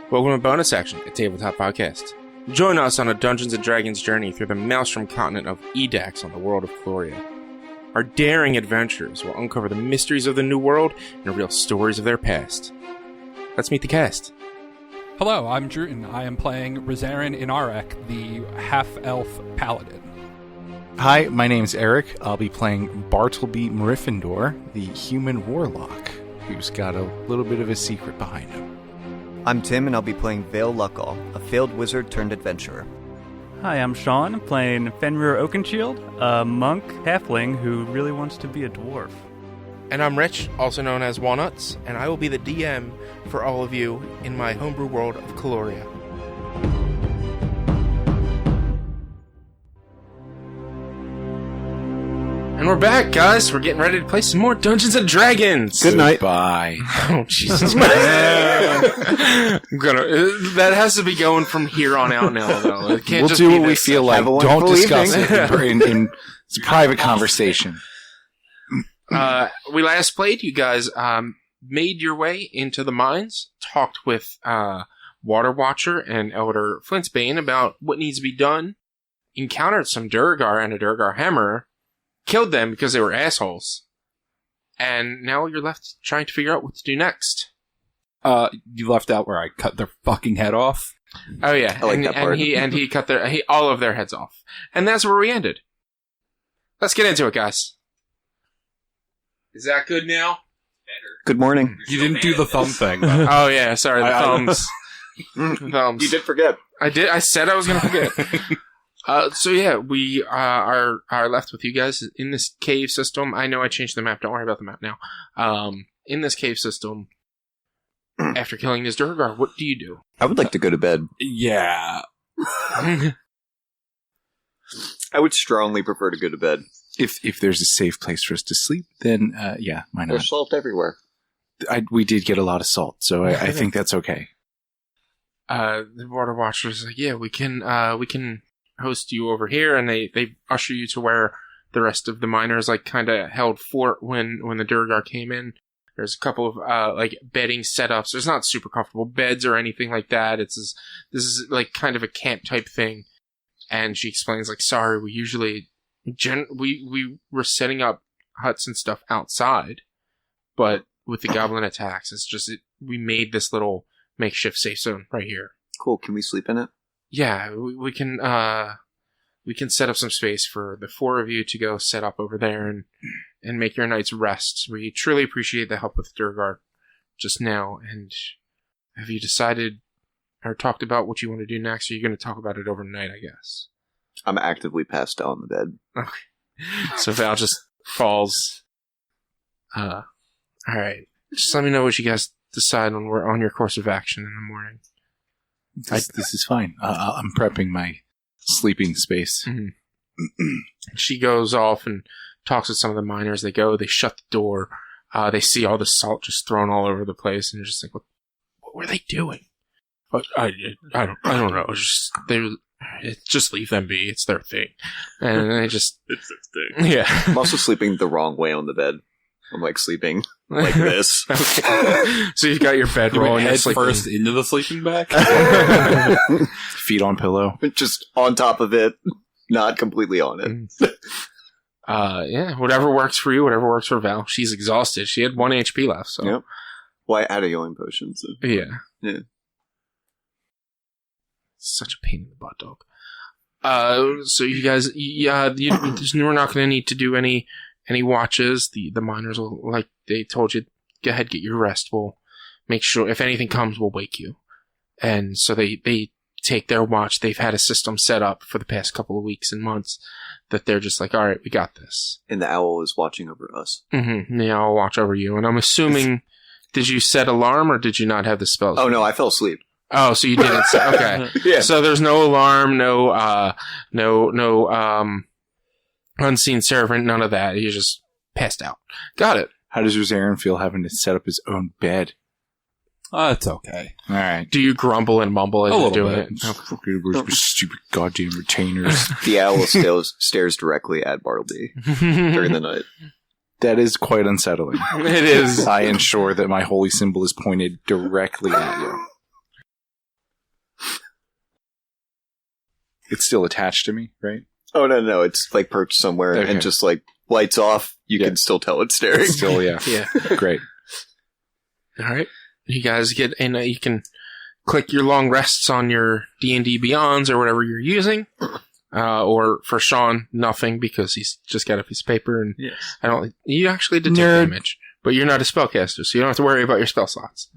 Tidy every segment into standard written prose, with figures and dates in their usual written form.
Welcome to Bonus Action, a tabletop podcast. Join us on a Dungeons & Dragons journey through the maelstrom continent of Edax on the world of Caloria. Our daring adventurers will uncover the mysteries of the New World and reveal stories of their past. Let's meet the cast. Hello, I'm Druten. I am playing Rizarin Inarek, the half-elf paladin. Hi, my name's Eric. I'll be playing Bartleby Meriffindor, the human warlock, who's got a little bit of a secret behind him. I'm Tim, and I'll be playing Vale Luckall, a failed wizard turned adventurer. Hi, I'm Sean, playing Fenrir Oakenshield, a monk halfling who really wants to be a dwarf. And I'm Rich, also known as Walnuts, and I will be the DM for all of you in my homebrew world of Caloria. And we're back, guys. We're getting ready to play some more Dungeons & Dragons. Good night. Bye. Oh, Jesus. That has to be going from here on out now, though. It can't We'll just do be what we this. feel like. Don't discuss it it's a private conversation. We last played. You guys made your way into the mines, talked with Water Watcher and Elder Flintsbane about what needs to be done, encountered some Duregar and a Duregar hammer, killed them because they were assholes, and now you're left trying to figure out what to do next. You left out where I cut their fucking head off. Oh yeah, I like that part. And he cut all of their heads off, and that's where we ended. Let's get into it, guys. Is that good now? Good morning. You didn't do the thumb thing. Oh yeah, sorry, the thumbs. The thumbs. You did forget. I did. I said I was going to forget. So yeah, we are left with you guys in this cave system. I know I changed the map. Don't worry about the map now. In this cave system, after killing this Duregar, what do you do? I would like to go to bed. Yeah. I would strongly prefer to go to bed. If there's a safe place for us to sleep, then yeah, why not? There's salt everywhere. We did get a lot of salt, so I think that's okay. The Water Watcher's like, yeah, we can host you over here, and they usher you to where the rest of the miners kind of held fort when the Duregar came in. There's a couple of bedding setups. There's not super comfortable beds or anything like that. This is kind of a camp type thing. And she explains sorry, we usually we were setting up huts and stuff outside, but with the goblin attacks, it's just we made this little makeshift safe zone right here. Cool. Can we sleep in it? Yeah, we can set up some space for the four of you to go set up over there and make your night's rest. We truly appreciate the help with Duregar just now. And have you decided or talked about what you want to do next? Or are you going to talk about it overnight, I guess? I'm actively passed out on the bed. Okay. So Val just falls. Alright. Just let me know what you guys decide when we're on your course of action in the morning. This is fine. I'm prepping my sleeping space. Mm-hmm. She goes off and talks with some of the miners. They shut the door. They see all the salt just thrown all over the place, and they're just like, what were they doing? I don't know. Just leave them be. It's their thing. And they just... It's their thing. Yeah. I'm also sleeping the wrong way on the bed. I'm sleeping like this. Okay. So you've got your bedroll and head first into the sleeping bag? Feet on pillow. Just on top of it, not completely on it. Yeah, whatever works for you, whatever works for Val. She's exhausted. She had 1 HP left, so. Yep. Well, I had a healing potion, so. Yeah. Such a pain in the butt, dog. So you guys, we're not going to need to do any watches. The miners will, like they told you, go ahead, get your rest. We'll make sure if anything comes, we'll wake you. And so they take their watch. They've had a system set up for the past couple of weeks and months that they're just like, all right, we got this. And the owl is watching over us. Mm-hmm. Yeah, I'll watch over you. And I'm assuming, did you set alarm or did you not have the spells? Oh no, I fell asleep. Oh, so you didn't set, okay. Yeah. So there's no alarm, no unseen servant, none of that. You just passed out. Got it. How does Rizarin feel having to set up his own bed? It's okay. All right. Do you grumble and mumble as you're doing it? Fucking stupid goddamn retainers. The owl stares directly at Bartleby during the night. That is quite unsettling. It is. I ensure that my holy symbol is pointed directly at you. It's still attached to me, right? Oh, no. It's like perched somewhere Okay. and just like lights off. You Yeah. can still tell it's staring. Still, yeah. Yeah. Great. All right. You guys get in. You can click your long rests on your D&D Beyonds or whatever you're using. Or for Sean, nothing because he's just got a piece of paper and Yes. I don't. You actually detect damage, but you're not a spellcaster, so you don't have to worry about your spell slots.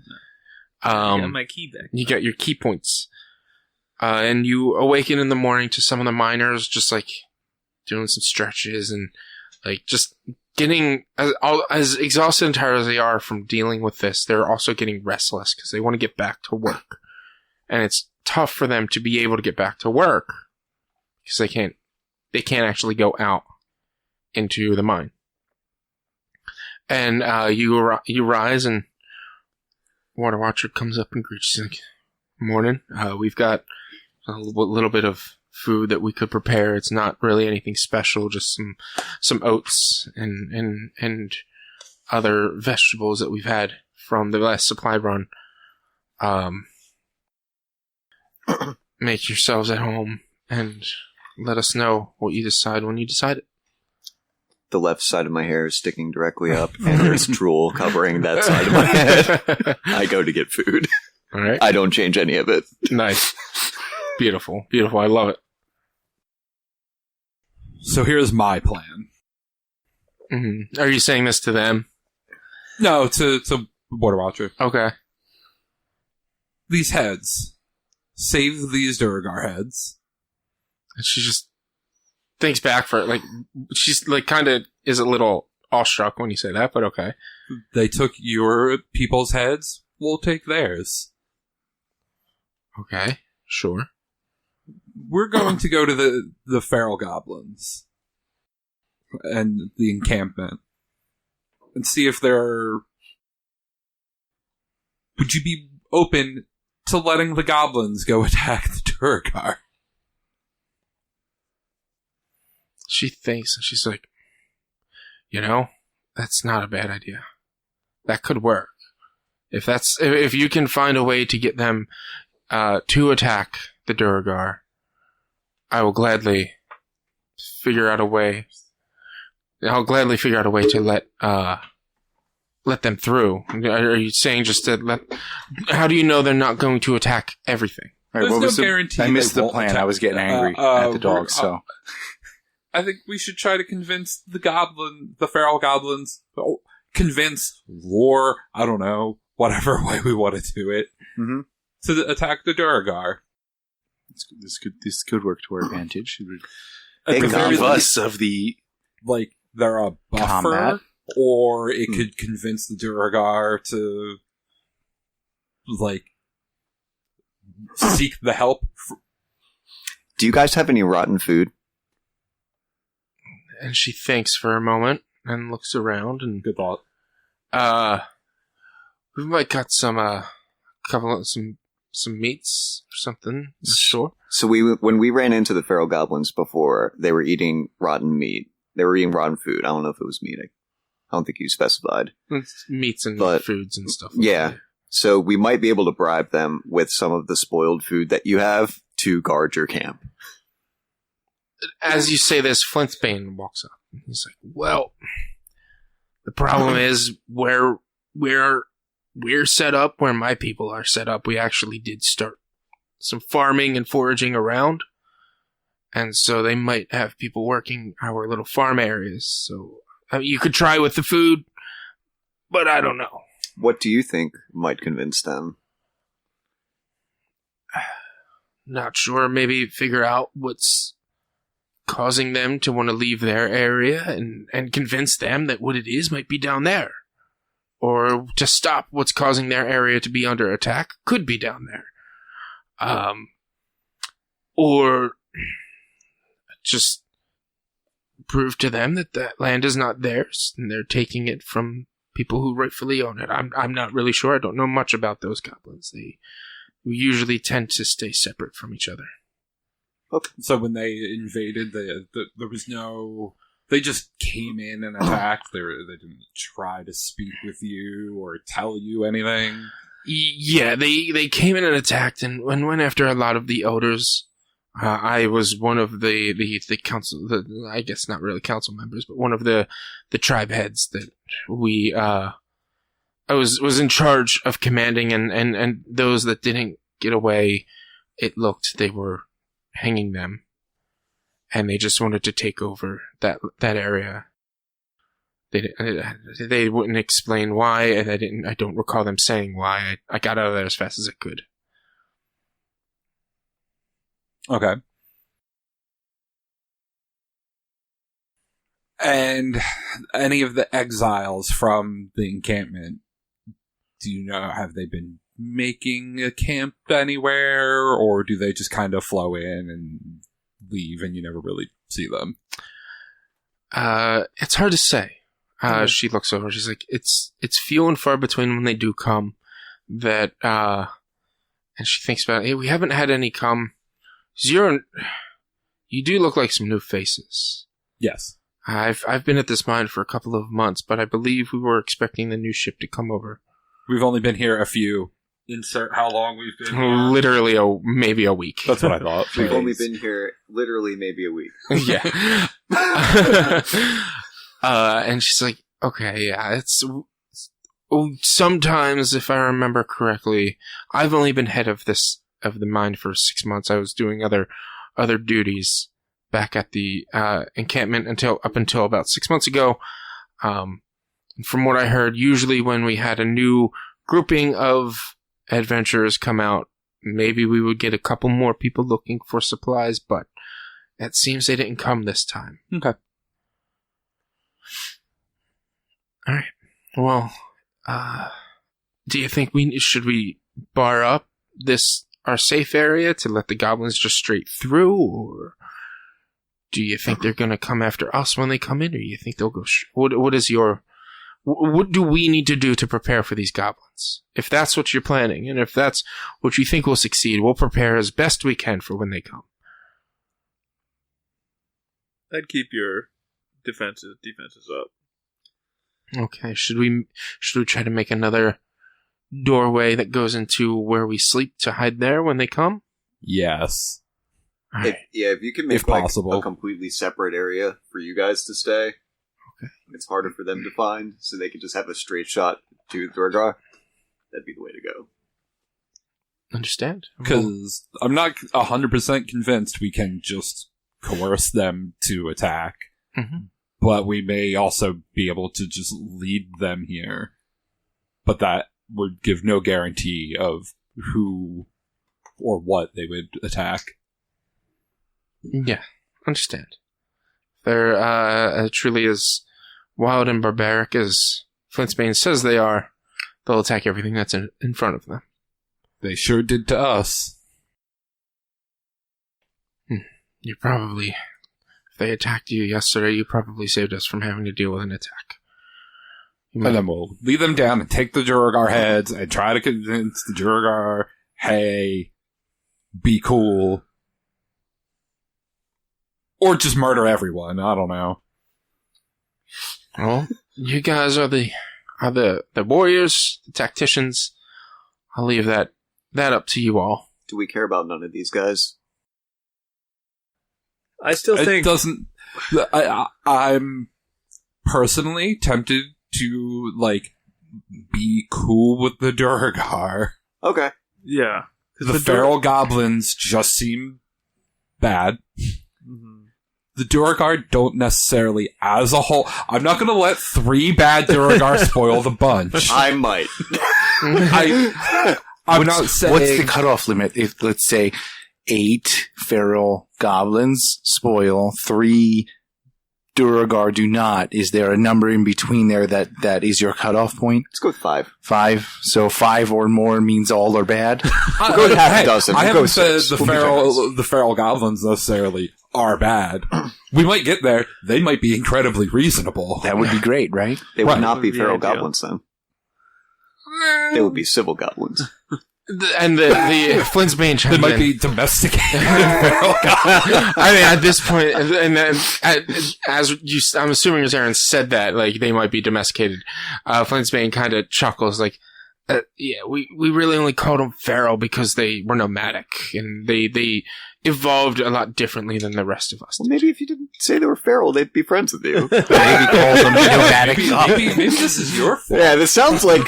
I got my key back. You get your key points, and you awaken in the morning to some of the miners just like doing some stretches and like just getting as exhausted and tired as they are from dealing with this. They're also getting restless because they want to get back to work, and it's tough for them to be able to get back to work because they can't actually go out into the mine. And you rise, and Water Watcher comes up and greets you. Like, morning. We've got a little bit of food that we could prepare. It's not really anything special, just some oats and other vegetables that we've had from the last supply run. Make yourselves at home and let us know what you decide when you decide it. The left side of my hair is sticking directly up, and there's drool covering that side of my head. I go to get food. All right. I don't change any of it. Nice. Beautiful. Beautiful. I love it. So here's my plan. Mm-hmm. Are you saying this to them? No, to Border Watcher. Okay. These heads. Save these Duregar heads. And she just thinks back for it. Like, she's like kind of is a little awestruck when you say that, but okay. They took your people's heads. We'll take theirs. Okay. Sure. We're going to go to the Feral Goblins and the encampment and see if there are... Would you be open to letting the goblins go attack the Duregar? She thinks, and she's like, that's not a bad idea. That could work. If you can find a way to get them to attack the Duregar, I will gladly figure out a way. I'll gladly figure out a way to let them through. Are you saying just to let? How do you know they're not going to attack everything? All right, There's what no was guarantee I missed they the won't plan. attack. I was getting angry at the dogs, so... I think we should try to convince the Feral Goblins, convince, lure, I don't know, whatever way we want to do it, to attack the Duregar. This could work to our advantage. It would Hey, relieve Combat. us of the... Like, they're a buffer, Combat? or it could convince the Duregar to, like, seek the help. Do you guys have any rotten food? And she thinks for a moment and looks around and Good thought. we might got some meats or something. Sure. So when we ran into the Feral Goblins before, they were eating rotten meat. They were eating rotten food. I don't know if it was meat. I don't think you specified. It's meats and But, foods and stuff. Like Yeah. that. So we might be able to bribe them with some of the spoiled food that you have to guard your camp. As you say this, Flintbane walks up. He's like, well, the problem is where we're set up, where my people are set up, we actually did start some farming and foraging around. And so they might have people working our little farm areas. So you could try with the food, but I don't know. What do you think might convince them? Not sure. Maybe figure out what's causing them to want to leave their area and convince them that what it is might be down there. Or to stop what's causing their area to be under attack could be down there. Or just prove to them that that land is not theirs and they're taking it from people who rightfully own it. I'm not really sure. I don't know much about those goblins. They usually tend to stay separate from each other. So when they invaded, there was no... They just came in and attacked. They didn't try to speak with you or tell you anything. Yeah, they came in and attacked and went after a lot of the elders. I was one of the council, I guess not really council members, but one of the tribe heads that we, I was in charge of commanding, and those that didn't get away, it looked they were hanging them, and they just wanted to take over that area. They wouldn't explain why, and I don't recall them saying why. I got out of there as fast as I could. Okay. And any of the exiles from the encampment, do you know, have they been making a camp anywhere, or do they just kind of flow in and leave and you never really see them? It's hard to say. She looks over. She's like, it's few and far between when they do come. And she thinks about it. Hey, we haven't had any come. You do look like some new faces. Yes. I've been at this mine for a couple of months, but I believe we were expecting the new ship to come over. We've only been here a few. Insert how long we've been here. Literally maybe a week. That's what I thought. We've only been here literally maybe a week. Yeah. And she's like, okay, yeah, it's sometimes, if I remember correctly, I've only been head of the mine for 6 months. I was doing other duties back at the encampment up until about 6 months ago. From what I heard, usually when we had a new grouping of adventurers come out, maybe we would get a couple more people looking for supplies, but it seems they didn't come this time. Okay. All right. Well, do you think should we bar up our safe area to let the goblins just straight through, or do you think they're going to come after us when they come in, or do you think they'll go? What do we need to do to prepare for these goblins? If that's what you're planning, and if that's what you think will succeed, we'll prepare as best we can for when they come. I'd keep your defenses up. Okay, should we try to make another doorway that goes into where we sleep to hide there when they come? Yes. If you can make possible a completely separate area for you guys to stay, okay. It's harder for them to find, so they can just have a straight shot to Duregar. That'd be the way to go. Understand? Because I'm not 100% convinced we can just coerce them to attack. Mm-hmm. But we may also be able to just lead them here. But that would give no guarantee of who or what they would attack. Yeah, understand. They're truly as wild and barbaric as Flintsbane says they are. They'll attack everything that's in front of them. They sure did to us. You probably... they attacked you yesterday, you probably saved us from having to deal with an attack. And then we'll lead them down and take the Duregar heads and try to convince the Duregar, hey, be cool. Or just murder everyone, I don't know. Well, you guys are the warriors, the tacticians. I'll leave that up to you all. Do we care about none of these guys? I still think... It doesn't... I'm personally tempted to, be cool with the Duregar. Okay. Yeah. The Feral Goblins just seem bad. Mm-hmm. The Duregar don't necessarily, as a whole... I'm not going to let 3 bad Duregar spoil the bunch. I might. I'm not saying... What's the cutoff limit? If, let's say, 8 Feral Goblins spoil, 3 Duregar do not. Is there a number in between there that is your cutoff point? Let's go with 5. 5? So 5 or more means all are bad? We'll go with half a dozen. I haven't said the Feral Goblins necessarily are bad. We might get there. They might be incredibly reasonable. That would be great, right? They would not be Feral Goblins, then. They would be civil goblins. And the Flintsbane chimed in. They might be domesticated Feral Goblins. I mean, at this point, and then, I'm assuming as Aaron said that, they might be domesticated. Flintsbane kind of chuckles, Yeah, we really only called them feral because they were nomadic, and they evolved a lot differently than the rest of us. Well, maybe if you didn't say they were feral, they'd be friends with you. Maybe call them nomadic. Maybe this is your fault. Yeah, this sounds like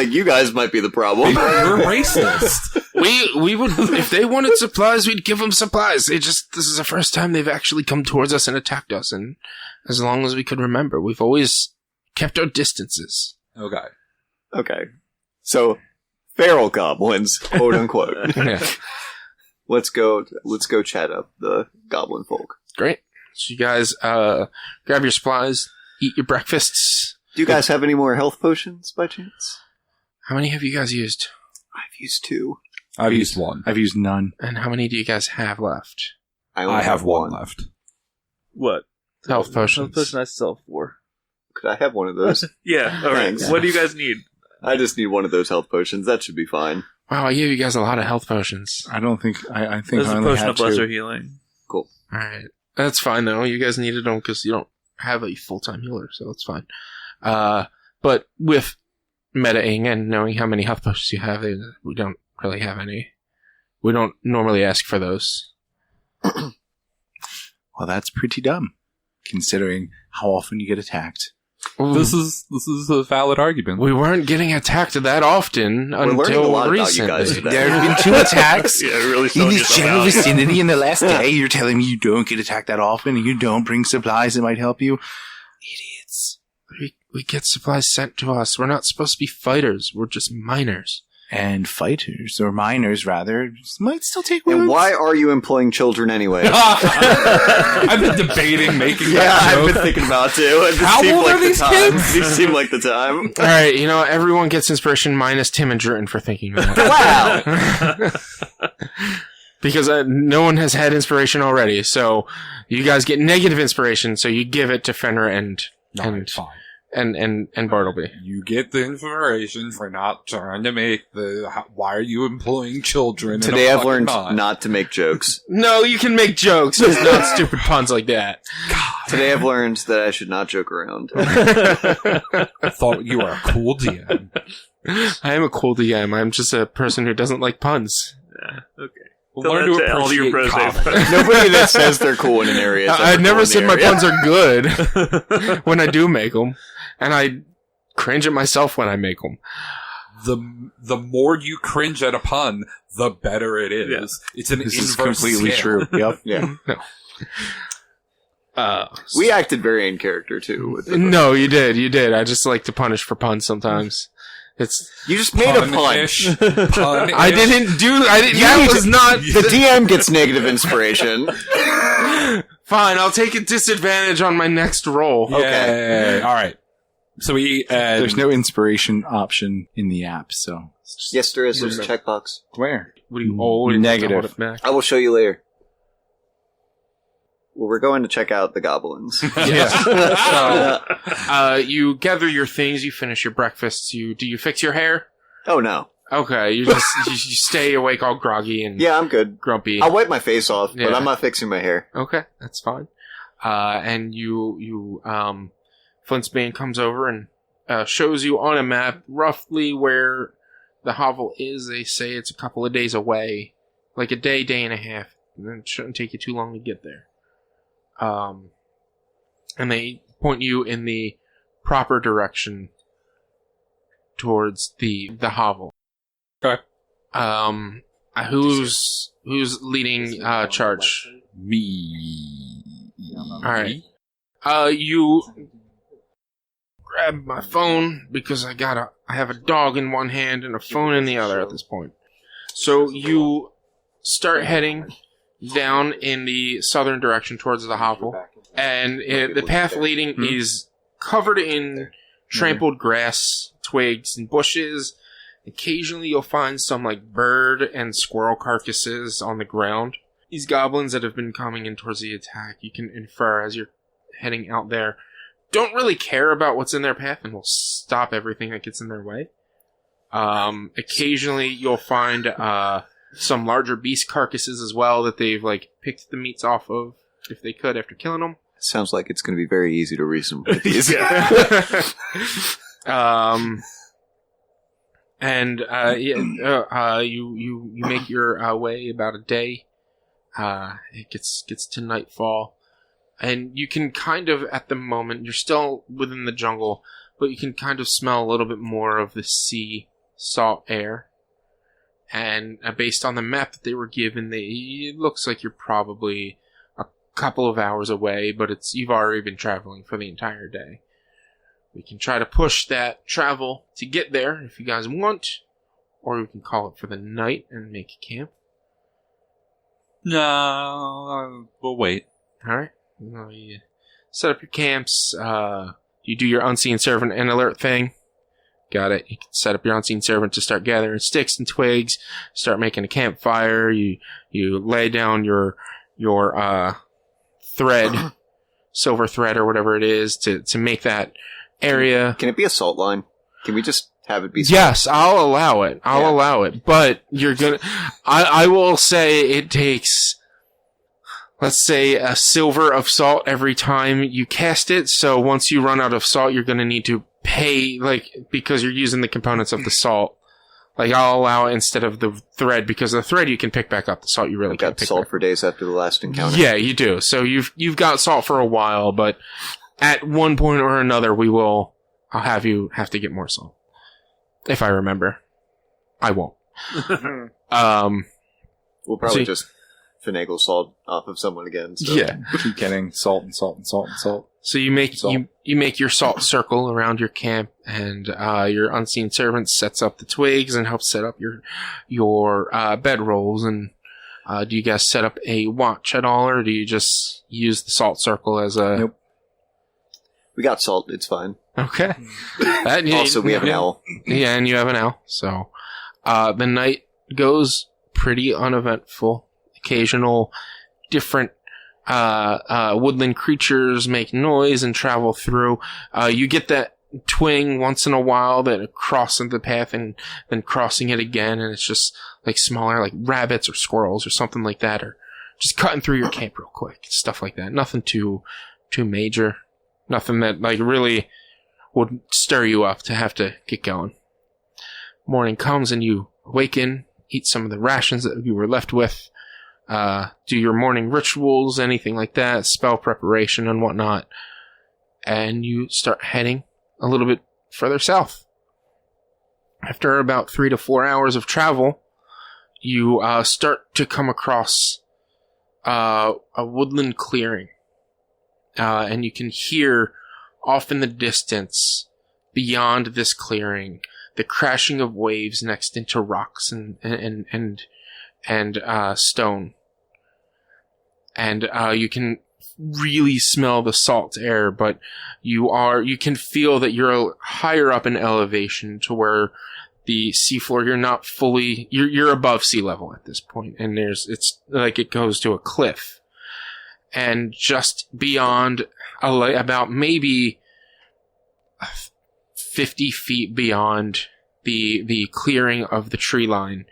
you guys might be the problem. You're racist. We would, if they wanted supplies, we'd give them supplies. This is the first time they've actually come towards us and attacked us, and as long as we could remember, we've always kept our distances. Okay. So, feral goblins, quote unquote. Yeah. Let's go chat up the goblin folk. Great. So you guys, grab your supplies, eat your breakfasts. Do you guys have any more health potions by chance? How many have you guys used? I've used 2. I've used 1. I've used none. And how many do you guys have left? I only I have 1 left. What? Health potions. Health potion I sell 4. Could I have one of those? Yeah, alright. Thanks. What do you guys need? I just need one of those health potions. That should be fine. Wow, I gave you guys a lot of health potions. I don't think. I think There's I a only potion have of lesser 2. healing. Cool. Alright. That's fine, though. You guys needed them because you don't have a full-time healer, so it's fine. But with metaing and knowing how many health potions you have, we don't really have any. We don't normally ask for those. Well, that's pretty dumb, considering how often you get attacked. This is a valid argument. We weren't getting attacked that often learning a until lot about you recently. guys today. There have been 2 attacks Yeah, really in selling this yourself general out. vicinity in the last day. You're telling me you don't get attacked that often, and you don't bring supplies that might help you? Idiots. We get supplies sent to us. We're not supposed to be fighters. We're just miners. And fighters, or miners rather, might still take wounds. And why are you employing children anyway? I've been debating making Yeah, that I've joke. been thinking about it too. This How seemed old like are the these time. kids? These seem like the time. All right, everyone gets inspiration minus Tim and Druten for thinking that. Wow. Because no one has had inspiration already, so you guys get negative inspiration, so you give it to Fenrir and Fine. and Bartleby. You get the inspiration for not trying to make why are you employing children? Today I've learned not to make jokes. No, you can make jokes, just not stupid puns like that. Today I've learned that I should not joke around. I thought you were a cool DM. I am a cool DM. I'm just a person who doesn't like puns. Yeah, okay. We'll learn to that's all your appreciate bros say. comedy. Nobody that says they're cool in an area. I never said my puns are good when I do make them, and I cringe at myself when I make them. The more you cringe at a pun, the better it is. Yeah. It's an This inverse is completely scale. true. Yep. Yeah. No. We acted very in character too. With the No, you did. I just like to punish for puns sometimes. You just made a pun. Pun-ish. I didn't. That was not. The DM gets negative inspiration. Fine, I'll take a disadvantage on my next roll. Okay. All right. So we There's no inspiration option in the app, so. Yes, there is. There's a checkbox. Where? What are you old? Negative. I will show you later. Well, we're going to check out the goblins. So, you gather your things, you finish your breakfast, do you fix your hair? Oh no. Okay, you just you stay awake all groggy and Yeah, I'm good. grumpy. I'll wipe my face off, but Yeah. I'm not fixing my hair. Okay, that's fine. And Flintsbane comes over and shows you on a map roughly where the hovel is. They say it's a couple of days away, like a day and a half. And it shouldn't take you too long to get there. And they point you in the proper direction towards the hovel. Okay. Who's leading charge? me. All right. You grab my phone because I have a dog in one hand and a phone in the other at this point. So you start heading down in the southern direction towards the hovel, and the path leading is covered in trampled grass, twigs, and bushes. Occasionally you'll find some like bird and squirrel carcasses on the ground. These goblins that have been coming in towards the attack, you can infer as you're heading out there, don't really care about what's in their path and will stop everything that gets in their way. Occasionally you'll find some larger beast carcasses as well that they've like picked the meats off of if they could after killing them. Sounds like it's going to be very easy to reason with these. And you make your way about a day. It gets to nightfall, and you can kind of, at the moment, you're still within the jungle, but you can kind of smell a little bit more of the sea salt air. And based on the map that they were given, it looks like you're probably a couple of hours away, but you've already been traveling for the entire day. We can try to push that travel to get there if you guys want, or we can call it for the night and make a camp. No, we'll wait. Alright. Well, you set up your camps. You do your unseen servant and alert thing. Got it. You can set up your unseen servant to start gathering sticks and twigs, start making a campfire. You lay down your thread, silver thread or whatever it is, to make that area. Can it be a salt line? Can we just have it be salt? Yes, I'll allow it. I'll allow it. But you're gonna... I will say it takes... Let's say a silver of salt every time you cast it. So once you run out of salt, you're going to need to pay, because you're using the components of the salt. I'll allow it instead of the thread, because the thread you can pick back up. The salt you really can't got pick salt back. for days after the last encounter. Yeah, you do. So you've got salt for a while, but at one point or another, I'll have you have to get more salt. If I remember. I won't. We'll probably just finagle salt off of someone again. So. Yeah, keep getting salt and salt and salt and salt. So you make you make your salt circle around your camp, and your unseen servant sets up the twigs and helps set up your bedrolls. And do you guys set up a watch at all, or do you just use the salt circle as a? Nope. We got salt. It's fine. Okay. Also, we have an owl. Yeah, and you have an owl. So the night goes pretty uneventful. Occasional different woodland creatures make noise and travel through. You get that twing once in a while that crosses the path and then crossing it again, and it's just smaller, like rabbits or squirrels or something like that, or just cutting through your camp real quick. Stuff like that. Nothing too major. Nothing that really would stir you up to have to get going. Morning comes and you awaken, eat some of the rations that you were left with. Do your morning rituals, anything like that, spell preparation and whatnot, and you start heading a little bit further south. After about 3 to 4 hours of travel, you start to come across a woodland clearing, and you can hear off in the distance, beyond this clearing, the crashing of waves next into rocks and stone. And you can really smell the salt air, but you can feel that you're higher up in elevation to where the seafloor, you're not fully, you're above sea level at this point, and it's like it goes to a cliff. And just beyond, about maybe 50 feet beyond the clearing of the tree line,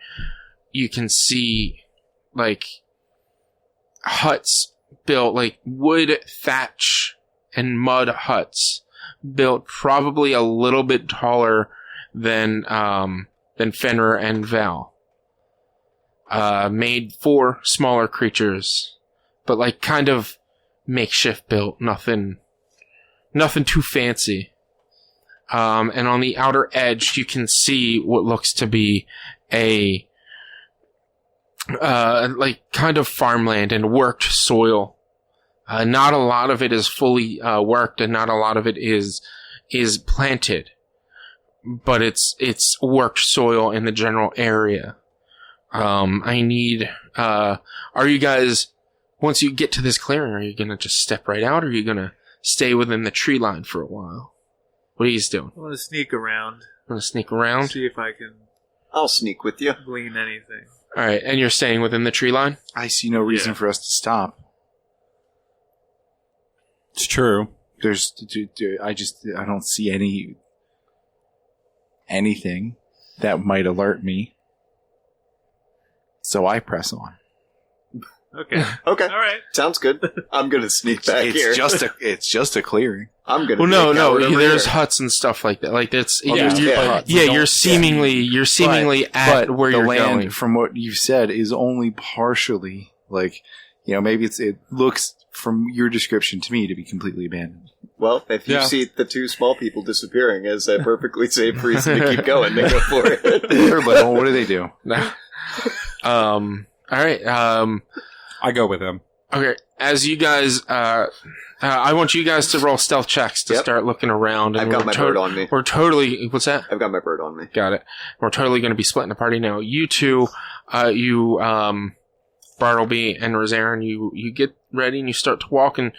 you can see huts built, wood, thatch, and mud huts built probably a little bit taller than Fenrir and Val. Made for smaller creatures, but kind of makeshift built, nothing too fancy. And on the outer edge, you can see what looks to be a kind of farmland and worked soil. Not a lot of it is fully worked, and not a lot of it is planted, but it's worked soil in the general area. I need. Are you guys, once you get to this clearing, are you gonna just step right out, or are you gonna stay within the tree line for a while? What are you doing? I want to sneak around. Want to sneak around? See if I can I'll sneak with you. glean anything. All right, and you're staying within the tree line? I see no reason for us to stop. It's true. I don't see anything that might alert me. So I press on. Okay. Okay. All right. Sounds good. I'm gonna sneak back here. It's just a clearing. I'm gonna. Well, be a no. coward over There's here. huts and stuff like that. Like that's Yeah. you're seemingly at where the you're land, going. from what you've said, is only partially like, maybe it looks from your description to me to be completely abandoned. Well, if you Yeah. see the two small people disappearing as a perfectly safe reason to keep going, then go for it. Sure, but what do they do? All right. I go with him. Okay. As you guys, I want you guys to roll stealth checks to Yep. start looking around. And I've got my bird on me. We're totally. What's that? I've got my bird on me. Got it. We're totally going to be splitting the party now. You two, Bartleby and Rosarin, you get ready and you start to walk and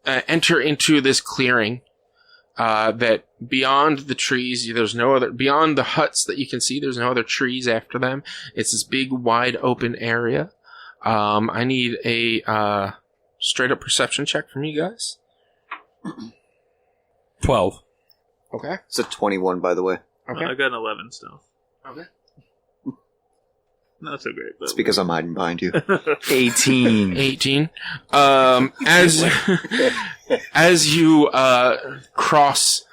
enter into this clearing. That beyond the trees, there's no other, beyond the huts that you can see, there's no other trees after them. It's this big, wide open area. I need a, straight up perception check from you guys. 12. Okay. It's a 21, by the way. Okay. I got an 11 stealth. Okay. Not so great, but It's because I'm hiding behind you. 18. 18. As you cross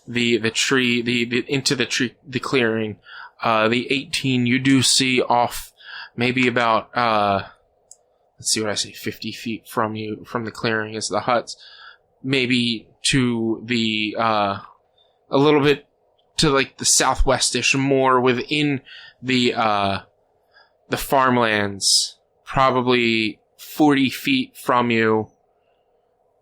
the tree, into the clearing, the 18, you do see off maybe about let's see what I say, 50 feet from you, from the clearing is the huts, maybe to the a little bit to like the southwestish, more within the farmlands, probably 40 feet from you,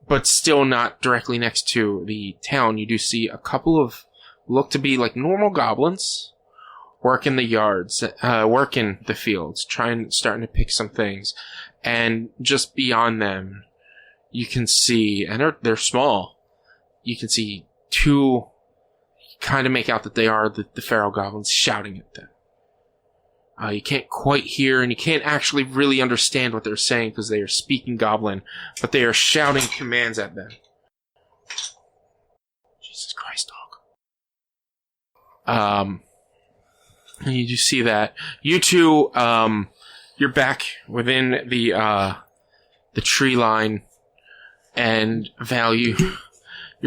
but still not directly next to the town. You do see a couple of, look to be like normal goblins, working the yards, working the fields, starting to pick some things. And just beyond them, you can see, and they're small, you can see two, kind of make out that they are the Feral Goblins shouting at them. You can't quite hear, and you can't actually really understand what they're saying because they are speaking Goblin, but they are shouting commands at them. Jesus Christ, dog. And you do see that. You two, you're back within the tree line, and Val, you're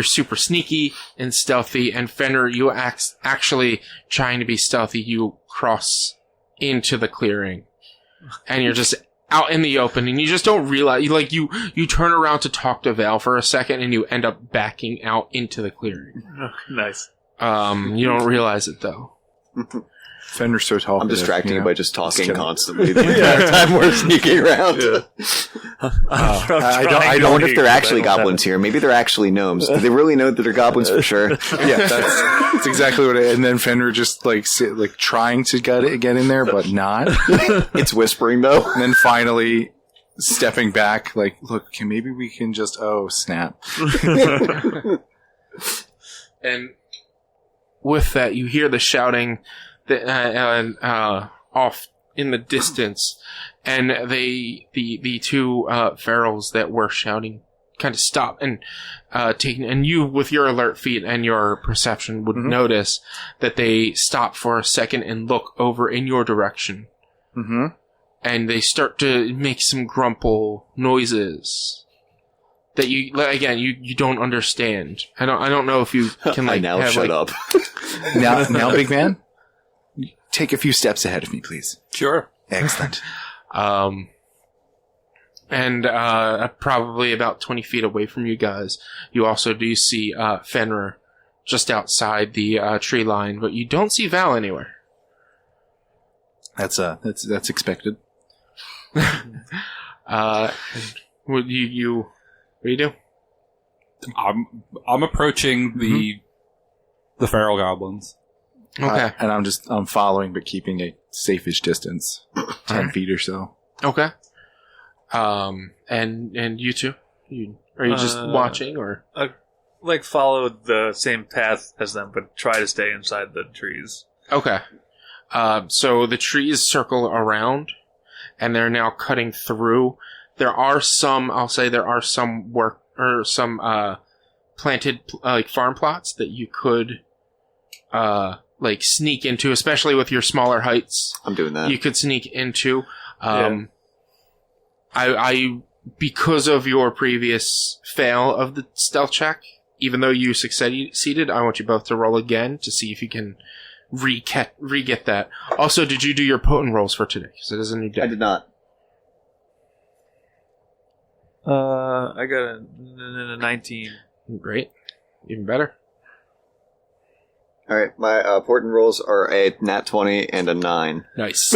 super sneaky and stealthy, and Fenrir, you actually trying to be stealthy, you cross into the clearing, and you're just out in the open, and you just don't realize, you turn around to talk to Val for a second, and you end up backing out into the clearing. nice. You don't realize it though. Fender's so tall. I'm distracting you by just talking kidding. constantly the entire time we're sneaking around. I I wonder if they're actually goblins here. Maybe they're actually gnomes. Do they really know that they're goblins for sure? Yeah, that's exactly what and then Fender just trying to get in there, but not. It's whispering, though. And then finally stepping back, look, maybe we can just, oh, snap. And with that, you hear the shouting off in the distance, and the two ferals that were shouting kind of stop and and you, with your alert feet and your perception, would notice that they stop for a second and look over in your direction. Mm-hmm. And they start to make some grumble noises that you don't understand. I don't know if you can shut up. Now, big man, take a few steps ahead of me, please. Sure. Excellent. And probably about 20 feet away from you guys, you also do see Fenrir just outside the tree line, but you don't see Val anywhere. That's expected. What do you do? I'm approaching the Feral Goblins. Okay. And I'm following, but keeping a safe-ish distance, 10 feet or so. Okay. And you two? Are you just watching, or? Follow the same path as them, but try to stay inside the trees. Okay. So the trees circle around, and they're now cutting through. There are some planted farm plots that you could sneak into, especially with your smaller heights. I'm doing that. You could sneak into. Yeah. I because of your previous fail of the stealth check, even though you succeeded, I want you both to roll again to see if you can re-get that. Also, did you do your potent rolls for today? Because it is a new day. I did not. I got a 19. Great. Even better. All right, my portent rolls are a nat 20 and a 9. Nice.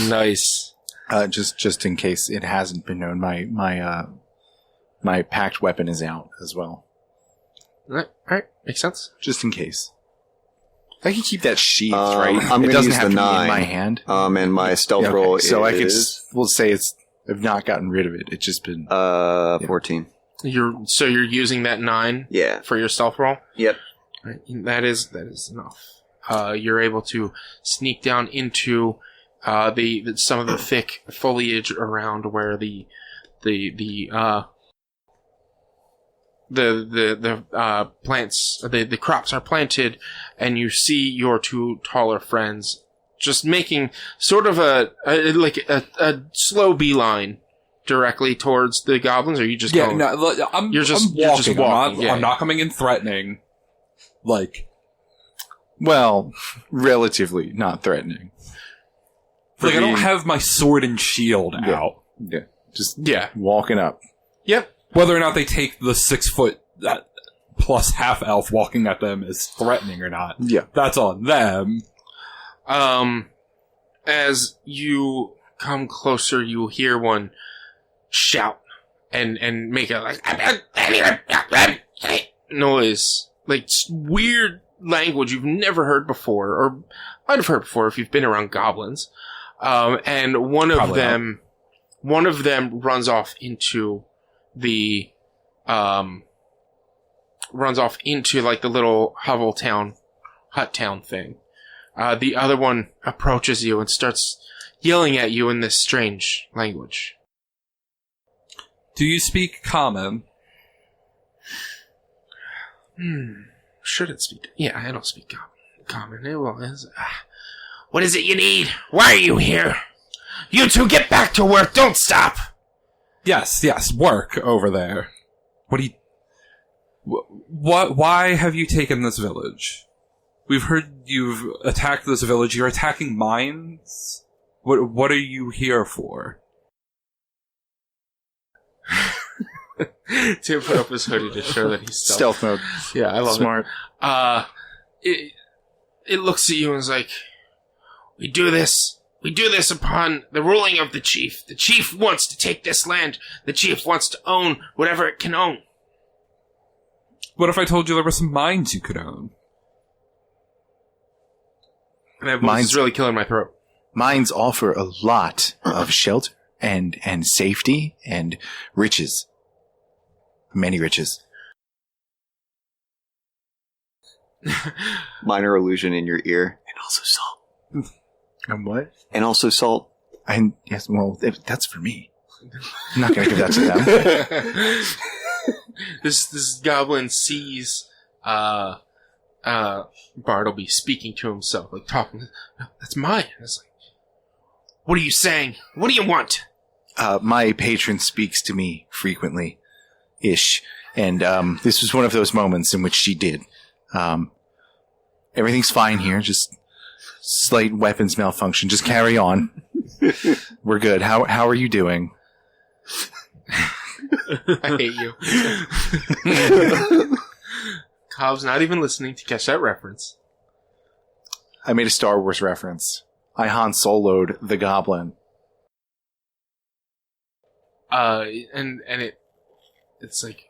Nice. Just in case it hasn't been known, my packed weapon is out as well. All right. Makes sense. Just in case. I can keep that sheathed, I'm right? gonna It doesn't use have the to be 9. in my hand. And my stealth Okay, roll so I could is we'll say I've not gotten rid of it. It's just been 14. You're using that 9 Yeah. for your stealth roll? Yep. Right. That is enough. You're able to sneak down into some of the thick foliage around where the plants, the crops are planted, and you see your two taller friends just making sort of a slow beeline directly towards the goblins. Or you just Yeah, going? no, look, I'm walking. Yeah. I'm not coming in threatening. well, relatively not threatening. I don't have my sword and shield out. Yeah, just Yeah. walking up. Yep. Whether or not they take the 6 foot plus half elf walking at them as threatening or not, Yeah. that's on them. As you come closer, you hear one shout and make a noise, like weird language you've never heard before, or might have heard before if you've been around goblins. And one of them runs off into the like the little hovel town, hut town thing. The other one approaches you and starts yelling at you in this strange language. Do you speak common? Should it speak? Yeah, I don't speak common. What is it you need? Why are you here? You two get back to work. Don't stop. Yes, work over there. Why have you taken this village? We've heard you've attacked this village. You're attacking mines? What are you here for? Tim put up his hoodie to show that he's Stealth mode. Yeah, I love Smart. it. It looks at you and is like, We do this upon the ruling of the chief. The chief wants to take this land. The chief wants to own whatever it can own. What if I told you there were some mines you could own? And that voice is really killing my throat. Mines offer a lot of shelter and safety and riches. Many riches. Minor illusion in your ear. And also salt. And what? And also salt. Yes, well, that's for me. I'm not going to give that to them. This goblin sees Bartleby speaking to himself, like talking. That's mine. It's like, what are you saying? What do you want? My patron speaks to me frequently, ish, and this was one of those moments in which she did. Everything's fine here. Just slight weapons malfunction. Just carry on. We're good. How are you doing? I hate you. Cobb's not even listening to catch that reference. I made a Star Wars reference. I Han Solo'd the goblin. And it's like,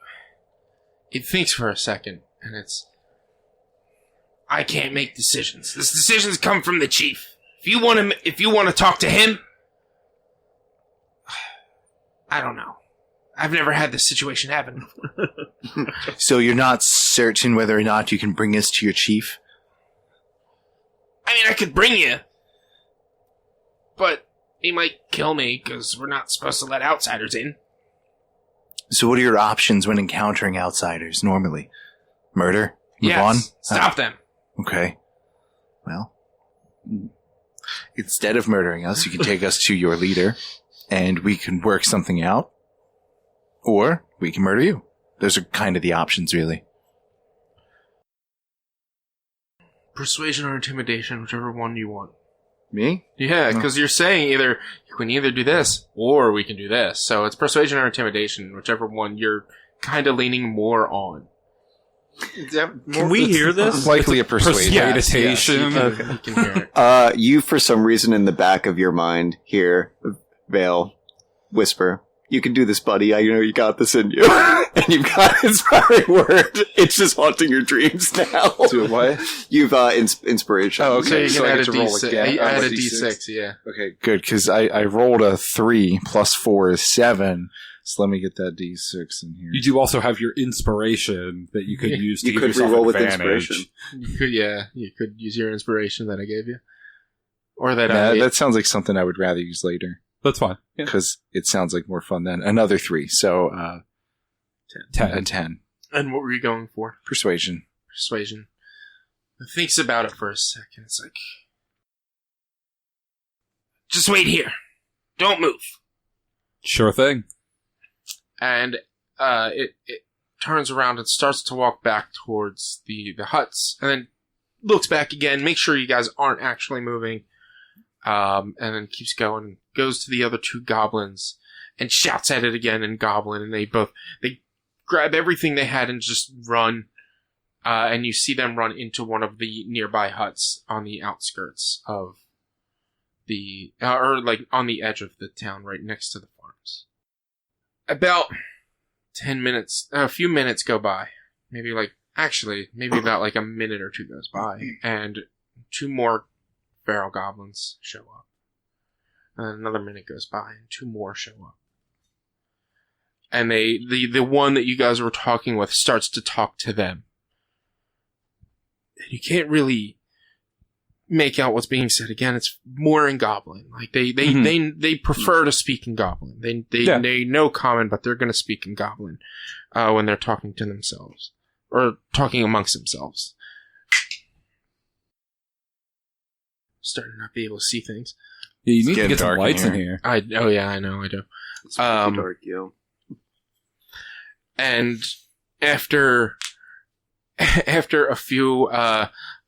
it thinks for a second, and it's, I can't make decisions. This decisions come from the chief. If you want to talk to him, I don't know. I've never had this situation happen. So you're not certain whether or not you can bring us to your chief? I mean, I could bring you, but he might kill me because we're not supposed to let outsiders in. So what are your options when encountering outsiders normally? Murder? Move on? Stop them. Okay. Well, instead of murdering us, you can take us to your leader, and we can work something out. Or we can murder you. Those are kind of the options, really. Persuasion or intimidation, whichever one you want. Me? Yeah, because you're saying you can either do this or we can do this. So it's persuasion or intimidation, whichever one you're kind of leaning more on. Can we hear this? Likely a persuasion. Meditation. You can hear it. You, for some reason, in the back of your mind, hear Vale whisper, "You can do this, buddy. I know you got this in you." And you've got inspiring word. It's just haunting your dreams now. Do what? You've inspiration. Oh, okay. So you can I add get a to roll D6. again. Add a D6. D6, yeah. Okay, good, because I rolled a 3 plus 4 is 7. So let me get that D6 in here. You do also have your inspiration that you could use to You give could yourself reroll with advantage. inspiration. You could use your inspiration that I gave you. Or that That sounds like something I would rather use later. That's fine. Yeah. Because it sounds like more fun than another 3. So, 10. 10. And what were you going for? Persuasion. Persuasion. It thinks about it for a second. It's like, just wait here. Don't move. Sure thing. And it turns around and starts to walk back towards the huts, and then looks back again, makes sure you guys aren't actually moving, and then keeps going, goes to the other 2 goblins, and shouts at it again in Goblin, and they grab everything they had and just run, and you see them run into one of the nearby huts on the outskirts of the, or like on the edge of the town, right next to the farms. About 10 minutes, a few minutes go by. Maybe about like a minute or 2 goes by. And 2 more feral goblins show up. And another minute goes by and 2 more show up. And the one that you guys were talking with starts to talk to them. You can't really make out what's being said. Again, it's more in Goblin. Like they prefer to speak in Goblin. They know Common, but they're going to speak in Goblin when they're talking to themselves or talking amongst themselves. Starting to not be able to see things. Yeah, you need to getting get some dark in lights in here. here. I know, I do. It's pretty dark, yo. And after a few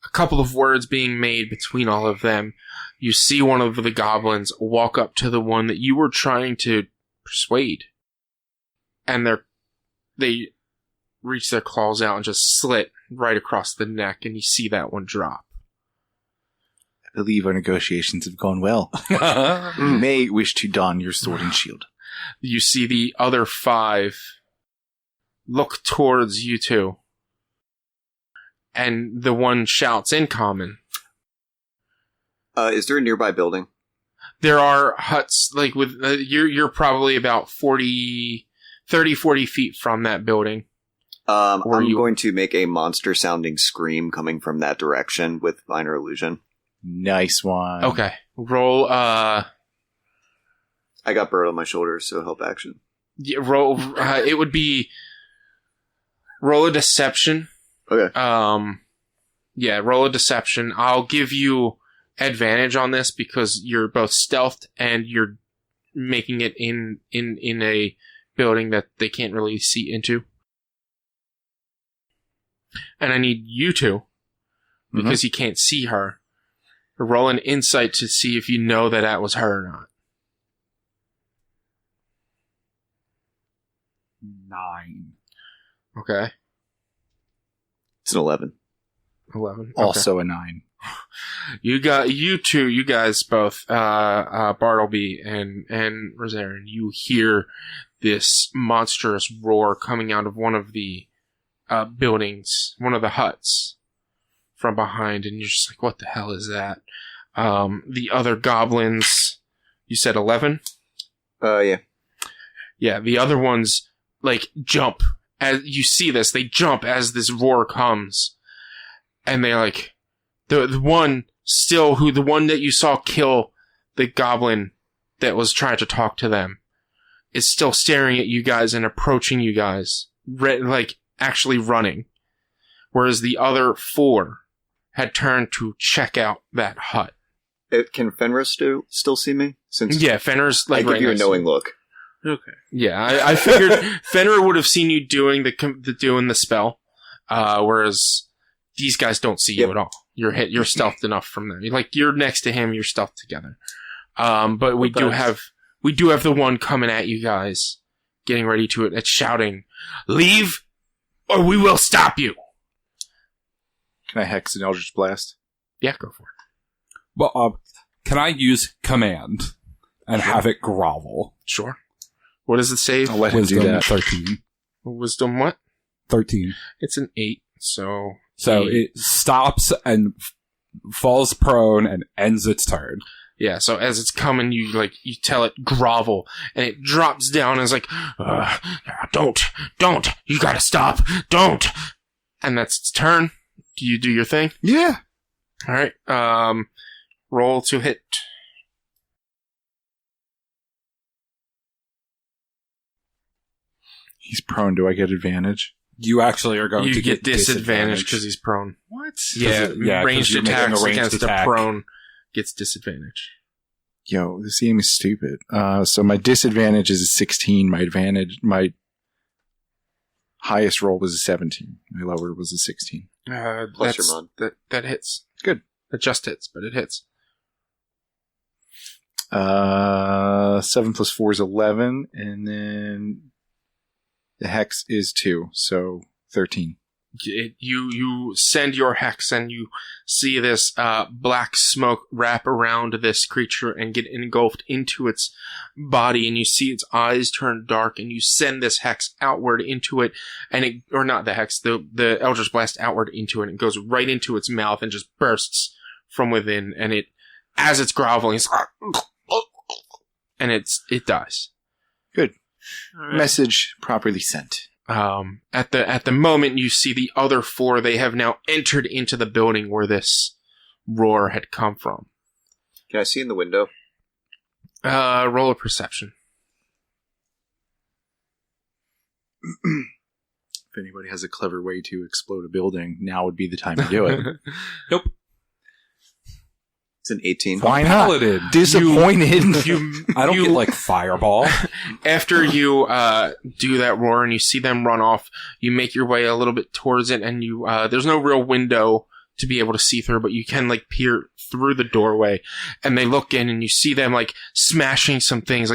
a couple of words being made between all of them, you see one of the goblins walk up to the one that you were trying to persuade. And they reach their claws out and just slit right across the neck, and you see that one drop. I believe our negotiations have gone well. You may wish to don your sword and shield. You see the other 5 look towards you 2. And the one shouts in Common. Is there a nearby building? There are huts, like with, you're probably about 30, 40 feet from that building. I'm going to make a monster-sounding scream coming from that direction with minor illusion. Nice one. Okay. Roll, I got bird on my shoulder, so help action. roll, it would be, roll a deception. Okay. Yeah, roll a deception. I'll give you advantage on this because you're both stealthed and you're making it in a building that they can't really see into. And I need you to, because you can't see her, roll an insight to see if you know that was her or not. 9. Okay. It's an 11. 11. Also a 9. You guys both, Bartleby and Rosarin, you hear this monstrous roar coming out of one of the buildings, one of the huts from behind, and you're just like, what the hell is that? The other goblins, you said 11? Yeah. Yeah, the other ones, like, jump. As you see this, they jump as this roar comes. And they, like, the one that you saw kill the goblin that was trying to talk to them is still staring at you guys and approaching you guys, like, actually running. Whereas the other 4 had turned to check out that hut. Can Fenris still see me? Yeah, Fenris, like, I give right you a next to knowing look. Okay. Yeah, I figured Fenrir would have seen you doing the spell, whereas these guys don't see you at all. You're stealthed enough from them. Like you're next to him, you're stealthed together. But we do have the one coming at you guys, getting ready to it. It's shouting, "Leave, or we will stop you!" Can I hex an Eldritch Blast? Yeah, go for it. Well, can I use command and have it grovel? Sure. What does it say? I'll let him do that. 13. Wisdom what? 13. It's an 8, so... So it stops and falls prone and ends its turn. Yeah, so as it's coming, you tell it grovel, and it drops down and is like, don't, you gotta stop, don't. And that's its turn. Do you do your thing? Yeah. Alright, roll to hit. He's prone. Do I get advantage? You actually are going You to get disadvantage because he's prone. What? Ranged attacks against a prone gets disadvantage. Yo, this game is stupid. So my disadvantage is a 16. My highest roll was a 17. My lower was a 16. Plus your mod. That hits. Good. It just hits, but it hits. 7 plus 4 is 11, and then the hex is 2, so 13. You send your hex, and you see this black smoke wrap around this creature and get engulfed into its body, and you see its eyes turn dark, and you send this hex outward into it, or not the hex, the Eldritch Blast outward into it, and it goes right into its mouth and just bursts from within, and as it's groveling, and it dies. Good. Message properly sent. At the moment, you see the other 4. They have now entered into the building where this roar had come from. Can I see in the window? Roll a perception. If anybody has a clever way to explode a building, now would be the time to do it. Nope. It's an 18. Why not? Paladin. Disappointed. I don't get like fireball. After you do that roar and you see them run off, you make your way a little bit towards it, and you there's no real window to be able to see through, but you can peer through the doorway, and they look in, and you see them smashing some things,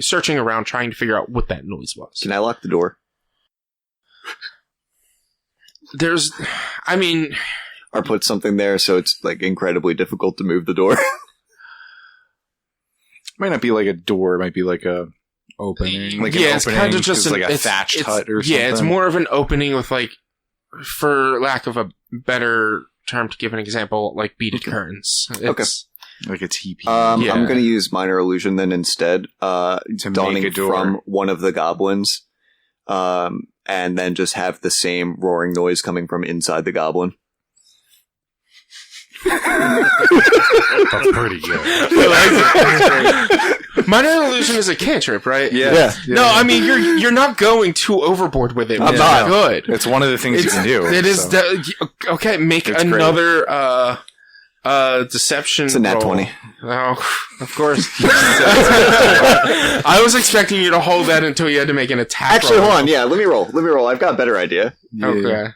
searching around, trying to figure out what that noise was. Can I lock the door? Or put something there so it's incredibly difficult to move the door. Might not be like a door. It might be like a Opening. It's kind of just a thatched hut or something. Yeah, it's more of an opening with for lack of a better term to give an example, beaded curtains. Okay. Like a teepee. I'm going to use Minor Illusion then instead, dawning make a door from one of the goblins, and then just have the same roaring noise coming from inside the goblin. That's pretty good. Minor Illusion is a cantrip, right? Yeah. No, I mean you're not going too overboard with it. I'm not good. It's one of the things you can do. It is okay. Make It's another deception. It's a nat roll. 20. Oh, of course. I was expecting you to hold that until you had to make an attack. Actually, roll. hold on. Yeah, let me roll. I've got a better idea. Okay.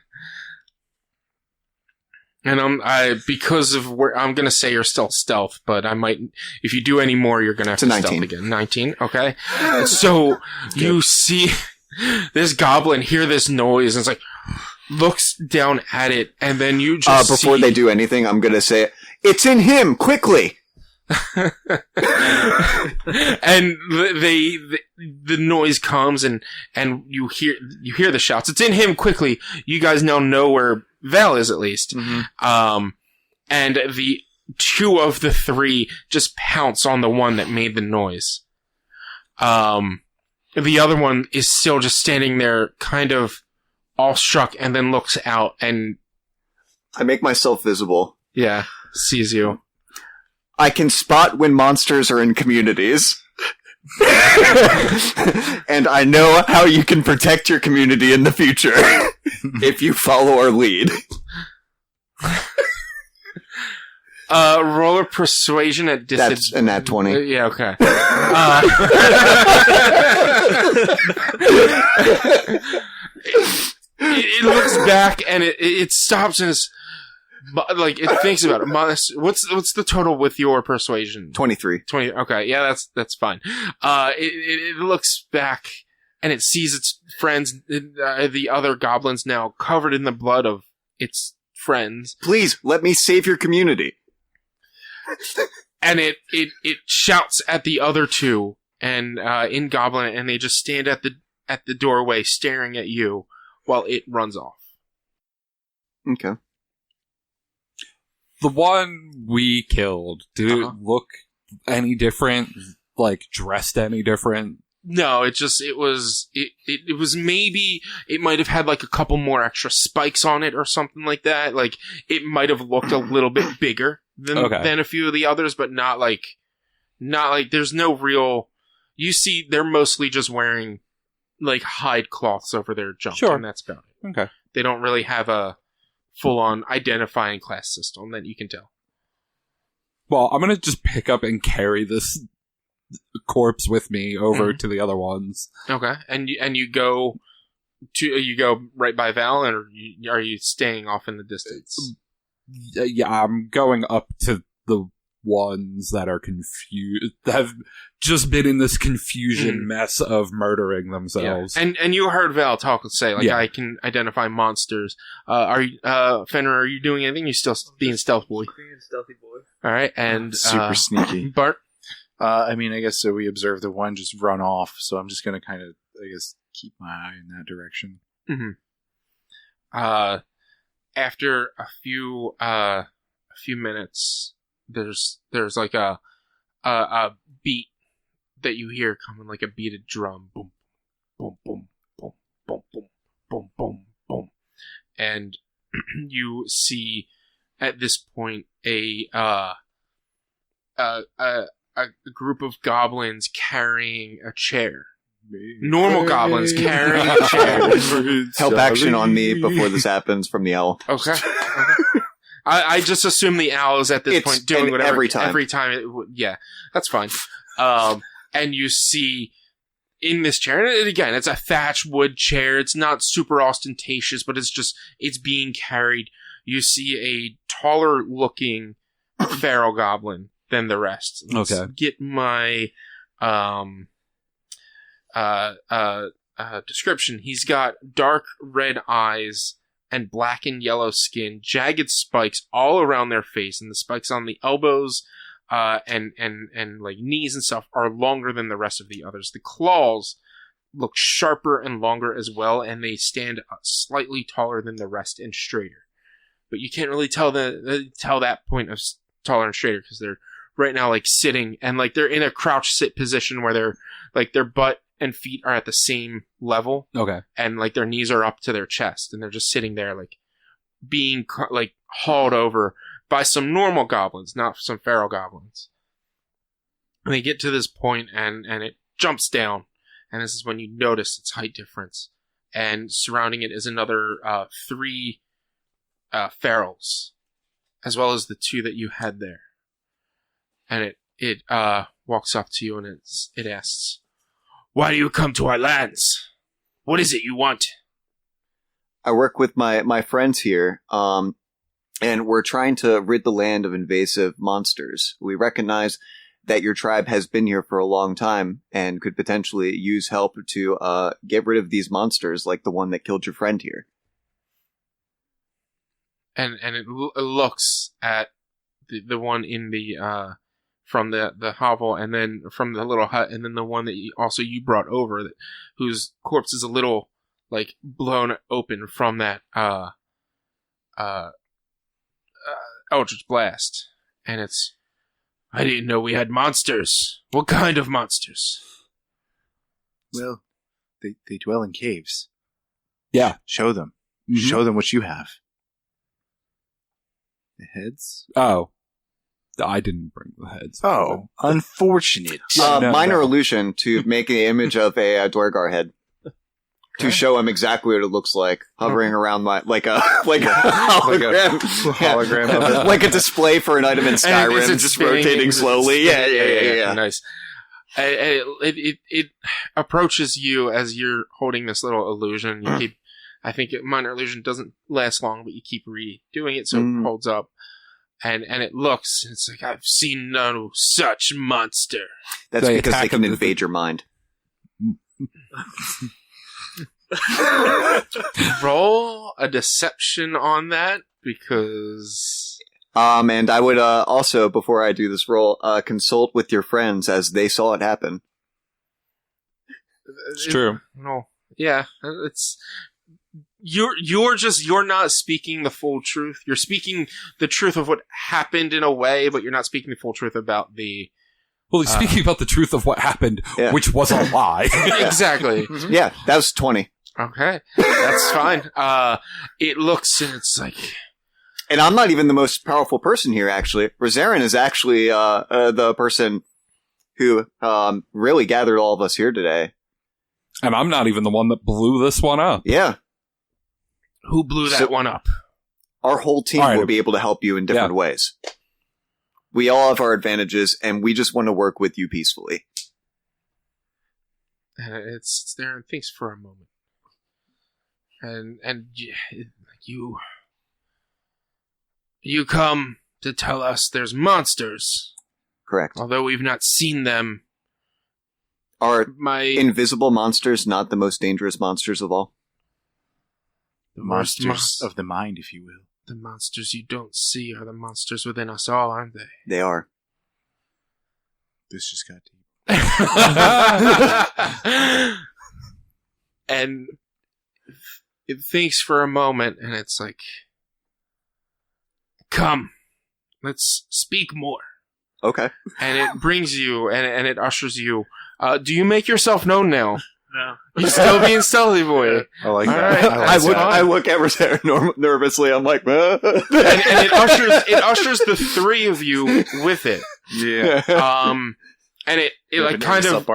And because of where I'm gonna say you're still stealth, but I might, if you do any more, you're gonna have to stealth again. 19. Okay. So you see this goblin hear this noise and looks down at it, and then you just before they do anything, I'm gonna say, "It's in him! Quickly!" And the noise comes, and you hear the shouts. It's in him! Quickly! You guys now know where Val is, at least. Mm-hmm. And the 2 of the 3 just pounce on the one that made the noise. The other one is still just standing there, kind of awestruck, and then looks out, and I make myself visible. Yeah, sees you. I can spot when monsters are in communities. And I know how you can protect your community in the future if you follow our lead. Roll a persuasion at disadvantage. That's a nat 20. Yeah, okay. It looks back and it stops and it's like it thinks about it. What's the total with your persuasion? 23. 20. Okay, yeah, that's fine. It looks back and it sees its friends, the other goblins now covered in the blood of its friends. Please, let me save your community. And it shouts at the other two and in Goblin, and they just stand at the doorway staring at you while it runs off. Okay. The one we killed, did it look any different? Like, dressed any different? No, it was maybe, it might have had like a couple more extra spikes on it or something like that. Like, it might have looked a little bit bigger than a few of the others, but not like, there's no real, you see, they're mostly just wearing like hide cloths over their junk. Sure. And that's about it. Okay. They don't really have a full-on identifying class system that you can tell. Well, I'm gonna just pick up and carry this corpse with me over to the other ones. Okay. And you go right by Val, or are you staying off in the distance? Yeah, I'm going up to the ones that are confused, that have just been in this confusion mess of murdering themselves. Yeah. And you heard Val say, like, I can identify monsters. Fenrir, are you doing anything? You still being stealth boy? Being a stealthy boy. All right, and super sneaky. Bart? I mean, I guess so. We observed the one just run off, so I'm just going to kind of, I guess, keep my eye in that direction. Mm-hmm. After a few minutes, there's like a beat that you hear coming, like a beated drum, boom, boom, boom, boom, boom, boom, boom, boom, boom, and you see at this point a group of goblins carrying a chair. Normal goblins carrying a chair. Help action on me before this happens from the owl. Okay. I just assume the owl is at this point doing whatever. Every time. Yeah, that's fine. And you see in this chair, and again, it's a thatch wood chair. It's not super ostentatious, but it's being carried. You see a taller looking feral goblin than the rest. Let's get my description. He's got dark red eyes and black and yellow skin, jagged spikes all around their face, and the spikes on the elbows and like knees and stuff are longer than the rest of the others. The claws look sharper and longer as well, and they stand slightly taller than the rest and straighter. But you can't really tell that point of taller and straighter because they're right now like sitting, and like they're in a crouch sit position where they're like their butt and feet are at the same level. Okay. And like their knees are up to their chest, and they're just sitting there like being like hauled over by some normal goblins, not some feral goblins. And they get to this point and it jumps down, and this is when you notice its height difference. And surrounding it is another 3 ferals, as well as the 2 that you had there. And it walks up to you and it asks, "Why do you come to our lands? What is it you want?" I work with my friends here, and we're trying to rid the land of invasive monsters. We recognize that your tribe has been here for a long time and could potentially use help to get rid of these monsters like the one that killed your friend here. And it looks at the one in the from the hovel, and then from the little hut, and then the one that you brought over, whose corpse is a little like blown open from that Eldritch Blast. And it's, "I didn't know we had monsters. What kind of monsters?" Well, they dwell in caves. Yeah. Show them. Mm-hmm. Show them what you have. The heads? Oh. I didn't bring the heads. Oh, unfortunate. Minor illusion to make an image of a Duregar head. to show him exactly what it looks like, hovering around my like a hologram, hologram of it. like a display for an item in Skyrim, just rotating slowly. Yeah. Nice. It approaches you as you're holding this little illusion. You keep. I think minor illusion doesn't last long, but you keep redoing it, so it holds up. And it looks. It's like I've seen no such monster. That's because they can invade your mind. Roll a deception on that, because and I would also, before I do this roll, consult with your friends as they saw it happen. It's true. No, yeah, it's you're not speaking the full truth. You're speaking the truth of what happened in a way, but you're not speaking the full truth about the. Well, he's speaking about the truth of what happened, which was a lie. Exactly. Yeah, that was 20. Okay, that's fine. It looks and it's like, and I'm not even the most powerful person here. Actually, Rosarin is actually the person who really gathered all of us here today. And I'm not even the one that blew this one up. Yeah, who blew that one up? Our whole team will be able to help you in different ways. We all have our advantages, and we just want to work with you peacefully. It's there and thinks for a moment. And you come to tell us there's monsters. Correct. Although we've not seen them. Are invisible monsters not the most dangerous monsters of all? The monsters of the mind, if you will. The monsters you don't see are the monsters within us all, aren't they? They are. This just got deep. And it thinks for a moment, and it's like, come, let's speak more. Okay. And it brings you, and it ushers you. Do you make yourself known now? No. You're still being stealthy, boy. I like that. Right. I look at Rosarin nervously. I'm like, and it ushers the three of you with it. Yeah. And it kind of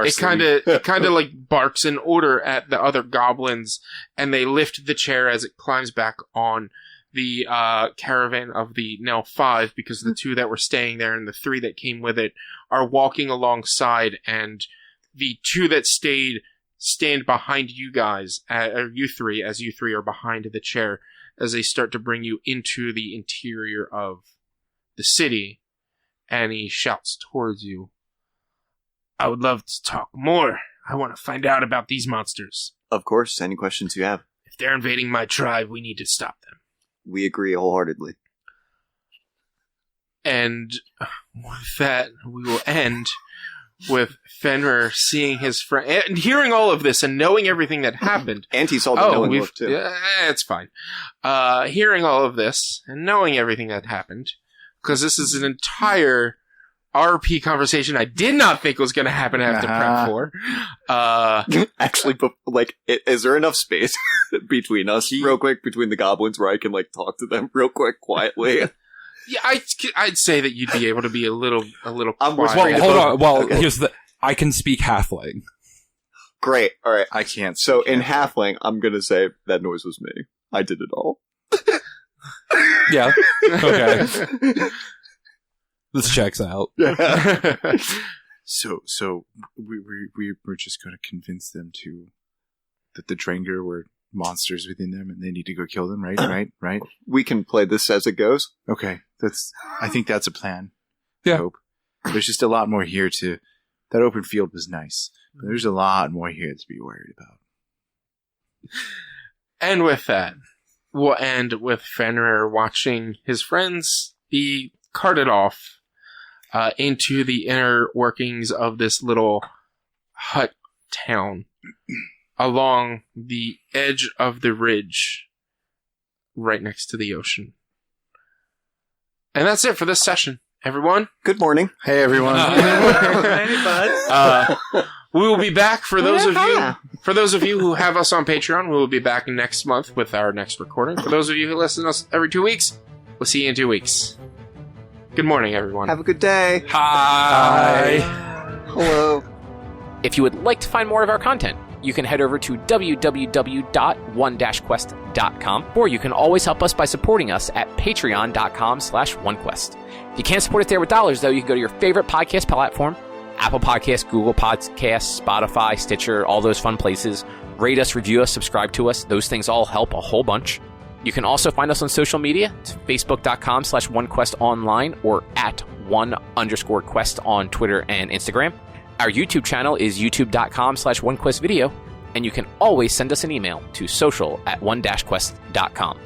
like barks an order at the other goblins, and they lift the chair as it climbs back on the caravan of the now 5, because the 2 that were staying there and the 3 that came with it are walking alongside, and the 2 that stayed stand behind you guys, or you 3, as you 3 are behind the chair, as they start to bring you into the interior of the city, and he shouts towards you. I would love to talk more. I want to find out about these monsters. Of course, any questions you have. If they're invading my tribe, we need to stop them. We agree wholeheartedly. And with that, we will end with Fenrir seeing his friend, and hearing all of this and knowing everything that happened. And he saw the knowing look, too. It's fine. Hearing all of this and knowing everything that happened, because this is an entire RP conversation I did not think was going to happen after prep for. Actually, is there enough space between us, real quick, between the goblins, where I can talk to them real quick, quietly? Yeah, I'd say that you'd be able to be a little quiet. Well, hold on. Well, here's I can speak halfling. Great. All right. I can't. So in halfling, I'm gonna say that noise was me. I did it all. Yeah. Okay. This checks out. So we're just going to convince them that the Duregar were monsters within them, and they need to go kill them. Right. We can play this as it goes. Okay, I think that's a plan. Yeah. I hope. There's just a lot more here to. That open field was nice, but there's a lot more here to be worried about. And with that, we'll end with Fenrir watching his friends be carted off into the inner workings of this little hut town along the edge of the ridge right next to the ocean. And that's it for this session, everyone. Good morning. Hey, everyone. Hey, buds. We will be back for those of you who have us on Patreon. We will be back next month with our next recording. For those of you who listen to us every 2 weeks, we'll see you in 2 weeks. Good morning, everyone. Have a good day. Hi. Hello. If you would like to find more of our content, you can head over to www.one-quest.com, or you can always help us by supporting us at patreon.com/onequest. If you can't support it there with dollars, though, you can go to your favorite podcast platform, Apple Podcasts, Google Podcasts, Spotify, Stitcher, all those fun places. Rate us, review us, subscribe to us. Those things all help a whole bunch. You can also find us on social media. It's facebook.com/onequestonline or at @1_quest on Twitter and Instagram. Our YouTube channel is youtube.com/onequestvideo, and you can always send us an email to social@one-quest.com.